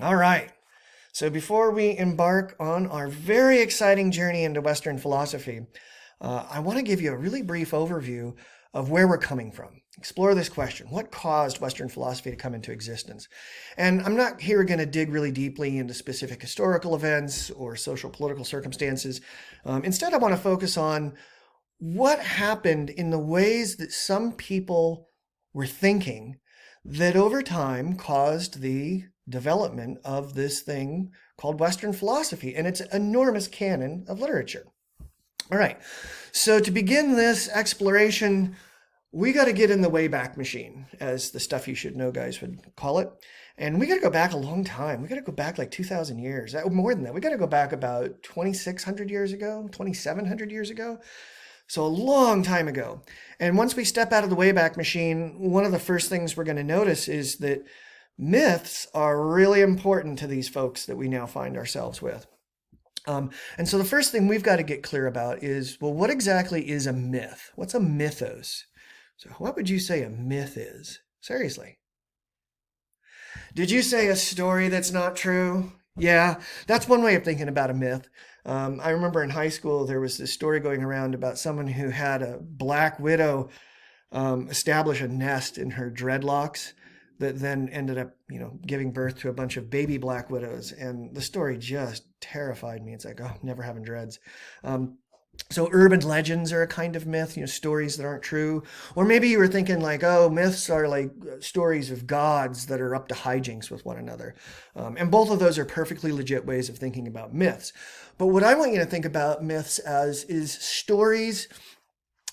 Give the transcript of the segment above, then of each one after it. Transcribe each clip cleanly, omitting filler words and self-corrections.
All right. So before we embark on our very exciting journey into Western philosophy, I want to give you a really brief overview of where we're coming from. Explore this question. What caused Western philosophy to come into existence? And I'm not here going to dig really deeply into specific historical events or social political circumstances. Instead, I want to focus on what happened in the ways that some people were thinking that over time caused the development of this thing called Western philosophy and its enormous canon of literature. All right, so to begin this exploration, we got to get in the Wayback Machine, as the Stuff You Should Know guys would call it. And we got to go back a long time. We got to go back like 2,000 years. More than that. We got to go back about 2,600 years ago, 2,700 years ago. So a long time ago. And once we step out of the Wayback Machine, one of the first things we're going to notice is that myths are really important to these folks that we now find ourselves with. And so the first thing we've got to get clear about is, well, what exactly is a myth? What's a mythos? So what would you say a myth is? Seriously. Did you say a story that's not true? Yeah, that's one way of thinking about a myth. I remember in high school, there was this story going around about someone who had a black widow establish a nest in her dreadlocks that then ended up, giving birth to a bunch of baby black widows. And the story just terrified me. It's like, oh, never having dreads. So urban legends are a kind of myth, stories that aren't true. Or maybe you were thinking like, oh, myths are like stories of gods that are up to hijinks with one another. And both of those are perfectly legit ways of thinking about myths. But what I want you to think about myths as is stories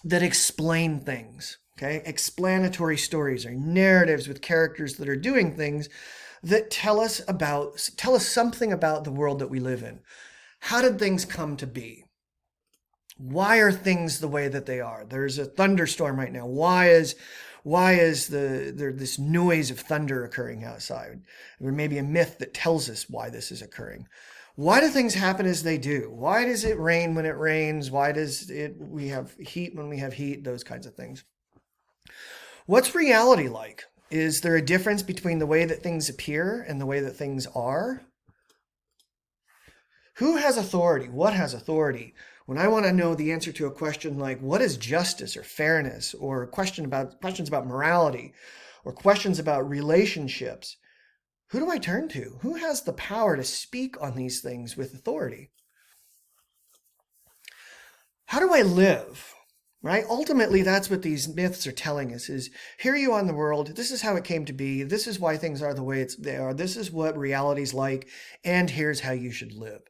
that explain things. Okay, explanatory stories are narratives with characters that are doing things that tell us something about the world that we live in. How did things come to be? Why are things the way that they are? There's a thunderstorm right now. Why is there this noise of thunder occurring outside? There may be a myth that tells us why this is occurring. Why do things happen as they do? Why does it rain when it rains? Why does we have heat when we have heat? Those kinds of things. What's reality like? Is there a difference between the way that things appear and the way that things are? Who has authority? What has authority? When I want to know the answer to a question like what is justice or fairness, or questions about morality, or questions about relationships, who do I turn to? Who has the power to speak on these things with authority? How do I live? Right? Ultimately, that's what these myths are telling us is, here you are in the world, this is how it came to be, this is why things are the way they are, this is what reality's like, and here's how you should live.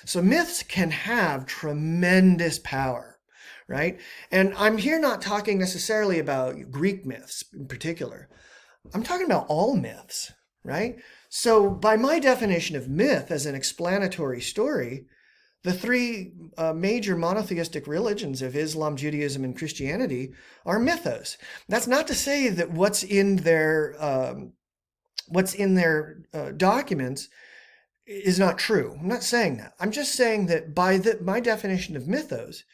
So myths can have tremendous power, right? And I'm here not talking necessarily about Greek myths in particular. I'm talking about all myths, right? So by my definition of myth as an explanatory story, the three major monotheistic religions of Islam, Judaism, and Christianity are mythos. That's not to say that what's in their documents is not true. I'm not saying that. I'm just saying that by my definition of mythos,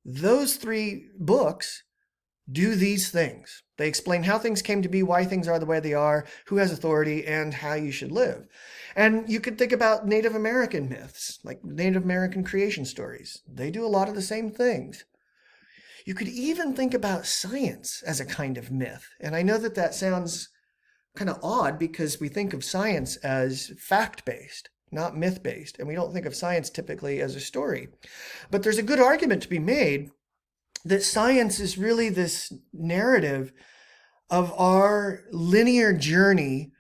those three books do these things. They explain how things came to be, why things are the way they are, who has authority, and how you should live. And you could think about Native American myths, like Native American creation stories. They do a lot of the same things. You could even think about science as a kind of myth. And I know that that sounds kind of odd because we think of science as fact-based, not myth-based. And we don't think of science typically as a story. But there's a good argument to be made that science is really this narrative of our linear journey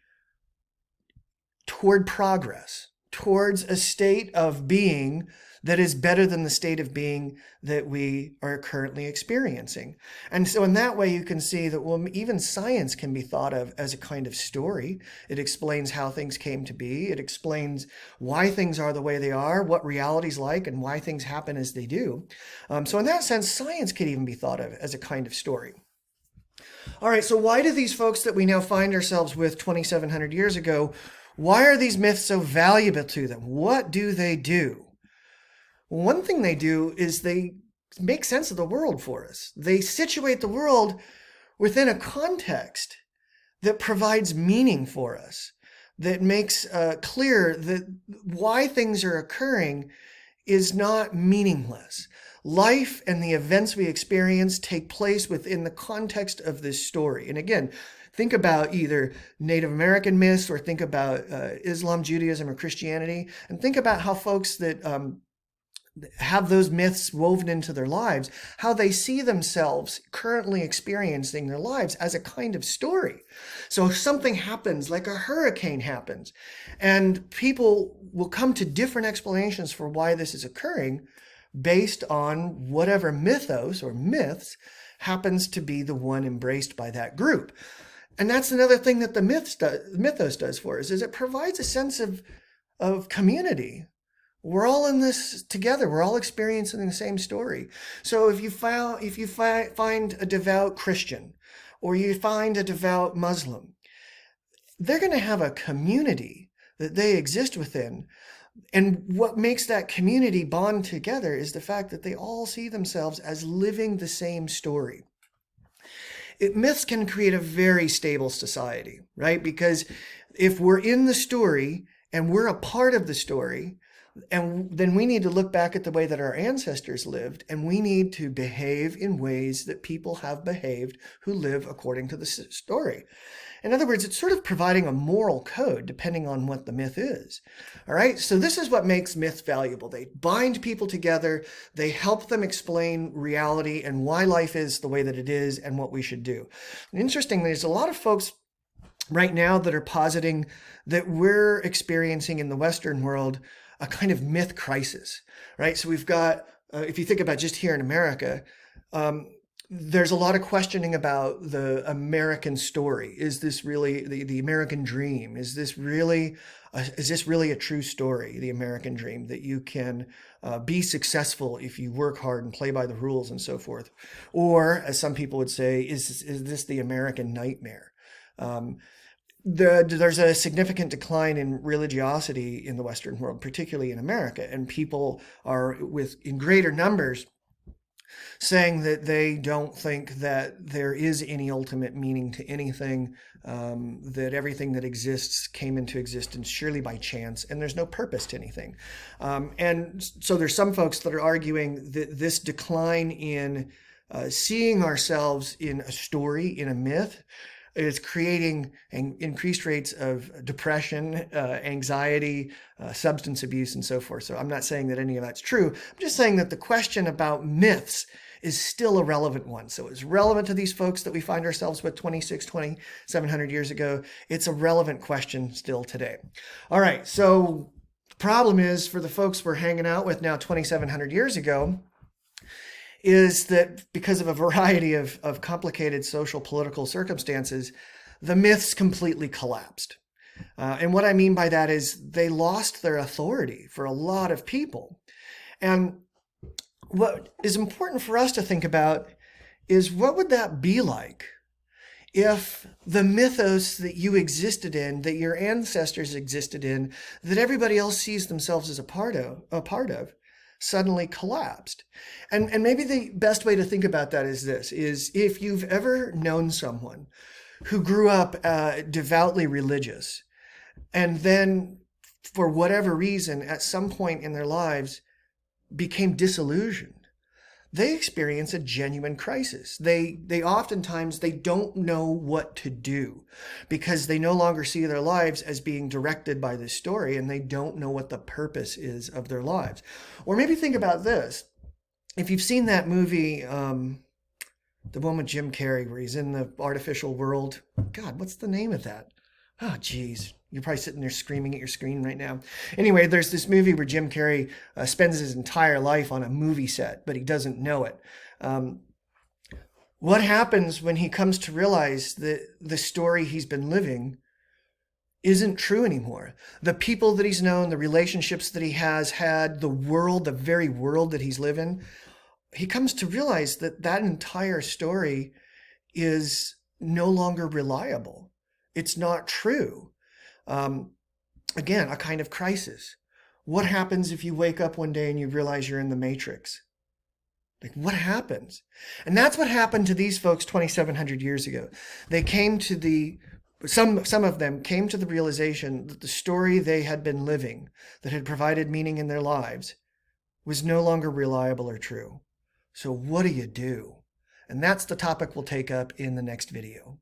toward progress, towards a state of being that is better than the state of being that we are currently experiencing. And so in that way, you can see that, well, even science can be thought of as a kind of story. It explains how things came to be. It explains why things are the way they are, what reality's like, and why things happen as they do. So in that sense, science could even be thought of as a kind of story. All right, so why do these folks that we now find ourselves with 2,700 years ago, why are these myths so valuable to them? What do they do? One thing they do is they make sense of the world for us. They situate the world within a context that provides meaning for us. that makes clear that why things are occurring is not meaningless. Life and the events we experience take place within the context of this story. And again, think about either Native American myths or think about Islam, Judaism, or Christianity, and think about how folks that have those myths woven into their lives, how they see themselves currently experiencing their lives as a kind of story. So if something happens, like a hurricane happens, and people will come to different explanations for why this is occurring based on whatever mythos or myths happens to be the one embraced by that group. And that's another thing that the mythos does for us, is it provides a sense of community. We're all in this together. We're all experiencing the same story. So if you find a devout Christian or you find a devout Muslim, they're going to have a community that they exist within. And what makes that community bond together is the fact that they all see themselves as living the same story. Myths can create a very stable society, right? Because if we're in the story and we're a part of the story, and then we need to look back at the way that our ancestors lived, and we need to behave in ways that people have behaved who live according to the story. In other words, it's sort of providing a moral code depending on what the myth is. All right, so this is what makes myths valuable. They bind people together, they help them explain reality and why life is the way that it is and what we should do. And interestingly, there's a lot of folks right now that are positing that we're experiencing in the Western world a kind of myth crisis, right? So we've got, if you think about just here in America, there's a lot of questioning about the American story. Is this really the American dream? Is this really a true story, the American dream, that you can be successful if you work hard and play by the rules and so forth? Or, as some people would say, is this the American nightmare? There's a significant decline in religiosity in the Western world, particularly in America, and people are in greater numbers saying that they don't think that there is any ultimate meaning to anything, that everything that exists came into existence surely by chance, and there's no purpose to anything. And so there's some folks that are arguing that this decline in seeing ourselves in a story, in a myth, is creating increased rates of depression, anxiety, substance abuse, and so forth. So I'm not saying that any of that's true. I'm just saying that the question about myths is still a relevant one. So it's relevant to these folks that we find ourselves with 2,700 years ago. It's a relevant question still today. All right, so the problem is for the folks we're hanging out with now 2,700 years ago, is that because of a variety of complicated social political circumstances, the myths completely collapsed. And what I mean by that is they lost their authority for a lot of people. And what is important for us to think about is, what would that be like if the mythos that you existed in, that your ancestors existed in, that everybody else sees themselves as a part of, suddenly collapsed? And maybe the best way to think about that is this, is if you've ever known someone who grew up devoutly religious, and then for whatever reason at some point in their lives became disillusioned, they experience a genuine crisis. They oftentimes don't know what to do, because they no longer see their lives as being directed by this story, and they don't know what the purpose is of their lives. Or maybe think about this. If you've seen that movie, the one with Jim Carrey, where he's in the artificial world. God, what's the name of that? Oh, geez. You're probably sitting there screaming at your screen right now. Anyway, there's this movie where Jim Carrey spends his entire life on a movie set, but he doesn't know it. What happens when he comes to realize that the story he's been living isn't true anymore? The people that he's known, the relationships that he has had, the world, the very world that he's living, he comes to realize that that entire story is no longer reliable. It's not true. Again, a kind of crisis. What happens if you wake up one day and you realize you're in the Matrix? Like, what happens? And that's what happened to these folks 2,700 years ago. They came to the some of them came to the realization that the story they had been living, that had provided meaning in their lives, was no longer reliable or true. So what do you do? And that's the topic we'll take up in the next video.